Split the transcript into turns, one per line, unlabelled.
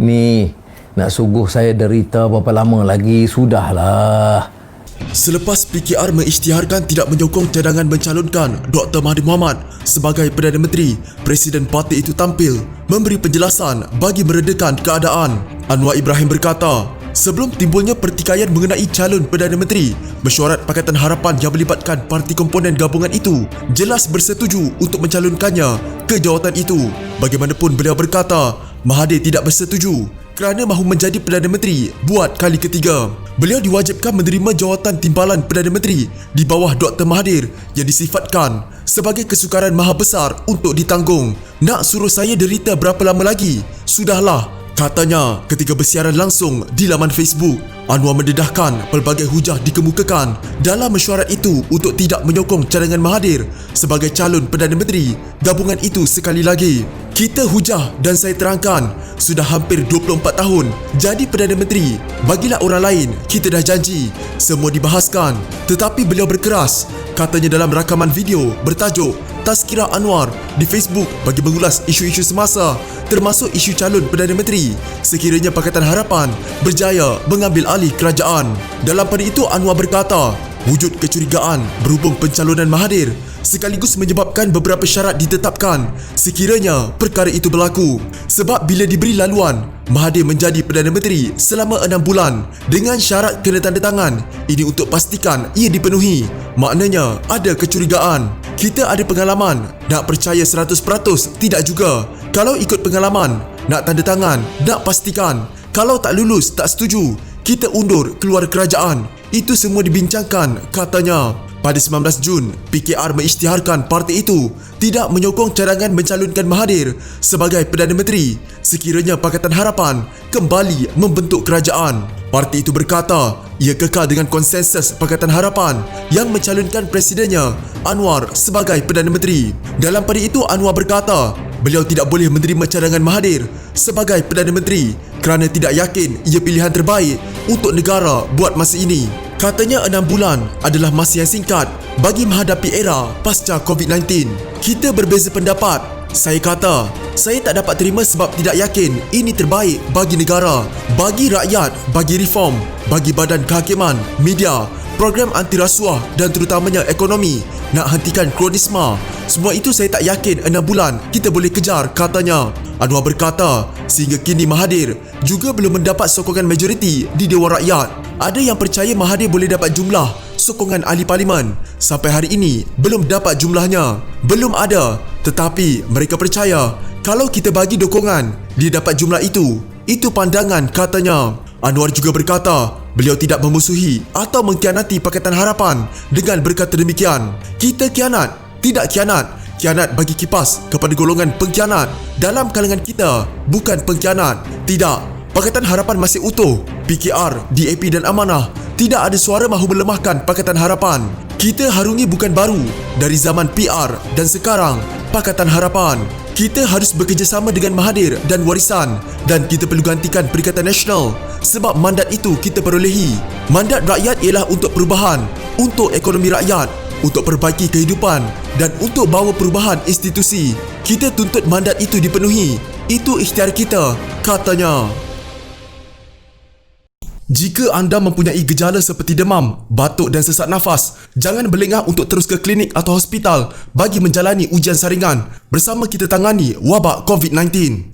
Ni, nak suguh saya derita berapa lama lagi? Sudahlah.
Selepas PKR mengisytiharkan tidak menyokong cadangan mencalonkan Dr. Mahathir Mohamad sebagai Perdana Menteri, Presiden parti itu tampil memberi penjelasan bagi meredakan keadaan. Anwar Ibrahim berkata, sebelum timbulnya pertikaian mengenai calon Perdana Menteri, mesyuarat Pakatan Harapan yang melibatkan parti komponen gabungan itu jelas bersetuju untuk mencalonkannya ke jawatan itu. Bagaimanapun beliau berkata, Mahathir tidak bersetuju kerana mahu menjadi Perdana Menteri buat kali ketiga. Beliau diwajibkan menerima jawatan timbalan Perdana Menteri di bawah Dr. Mahathir yang disifatkan sebagai kesukaran maha besar untuk ditanggung. Nak suruh saya derita berapa lama lagi? Sudahlah, katanya ketika bersiaran langsung di laman Facebook. Anwar mendedahkan pelbagai hujah dikemukakan dalam mesyuarat itu untuk tidak menyokong cadangan Mahathir sebagai calon Perdana Menteri gabungan itu sekali lagi. Kita hujah dan saya terangkan, sudah hampir 24 tahun jadi Perdana Menteri. Bagilah orang lain, kita dah janji. Semua dibahaskan. Tetapi beliau berkeras, katanya dalam rakaman video bertajuk Tazkirah Anwar di Facebook bagi mengulas isu-isu semasa termasuk isu calon Perdana Menteri sekiranya Pakatan Harapan berjaya mengambil alih kerajaan. Dalam pada itu Anwar berkata, wujud kecurigaan berhubung pencalonan Mahathir sekaligus menyebabkan beberapa syarat ditetapkan sekiranya perkara itu berlaku. Sebab bila diberi laluan, Mahathir menjadi Perdana Menteri selama 6 bulan dengan syarat kena tanda tangan. Ini untuk pastikan ia dipenuhi. Maknanya ada kecurigaan. Kita ada pengalaman, nak percaya 100% tidak juga. Kalau ikut pengalaman, nak tanda tangan, nak pastikan. Kalau tak lulus, tak setuju, kita undur keluar kerajaan. Itu semua dibincangkan, katanya. Pada 19 Jun, PKR mengisytiharkan parti itu tidak menyokong cadangan mencalonkan Mahathir sebagai Perdana Menteri sekiranya Pakatan Harapan kembali membentuk kerajaan. Parti itu berkata ia kekal dengan konsensus Pakatan Harapan yang mencalonkan presidennya Anwar sebagai Perdana Menteri. Dalam pada itu Anwar berkata beliau tidak boleh menerima cadangan Mahathir sebagai Perdana Menteri kerana tidak yakin ia pilihan terbaik untuk negara buat masa ini. Katanya 6 bulan adalah masa yang singkat bagi menghadapi era pasca COVID-19. Kita berbeza pendapat. Saya kata, saya tak dapat terima sebab tidak yakin ini terbaik bagi negara, bagi rakyat, bagi reform, bagi badan kehakiman, media, program anti rasuah dan terutamanya ekonomi, nak hentikan kronisma. Semua itu saya tak yakin 6 bulan kita boleh kejar, katanya. Anwar berkata, sehingga kini Mahathir juga belum mendapat sokongan majoriti di Dewan Rakyat. Ada yang percaya Mahathir boleh dapat jumlah sokongan ahli parlimen. Sampai hari ini belum dapat jumlahnya. Belum ada. Tetapi mereka percaya kalau kita bagi dukungan, dia dapat jumlah itu. Itu pandangan, katanya. Anwar juga berkata beliau tidak memusuhi atau mengkhianati Pakatan Harapan dengan berkata demikian. Kita khianat, tidak khianat. Khianat bagi kipas kepada golongan pengkhianat. Dalam kalangan kita, bukan pengkhianat. Tidak, Pakatan Harapan masih utuh. PKR, DAP dan Amanah tidak ada suara mahu melemahkan Pakatan Harapan. Kita harungi bukan baru dari zaman PR dan sekarang Pakatan Harapan. Kita harus bekerjasama dengan Mahathir dan warisan dan kita perlu gantikan Perikatan Nasional sebab mandat itu kita perolehi. Mandat rakyat ialah untuk perubahan, untuk ekonomi rakyat, untuk perbaiki kehidupan dan untuk bawa perubahan institusi. Kita tuntut mandat itu dipenuhi. Itu ikhtiar kita, katanya. Jika anda mempunyai gejala seperti demam, batuk dan sesak nafas, jangan berlengah untuk terus ke klinik atau hospital bagi menjalani ujian saringan. Bersama kita tangani wabak COVID-19.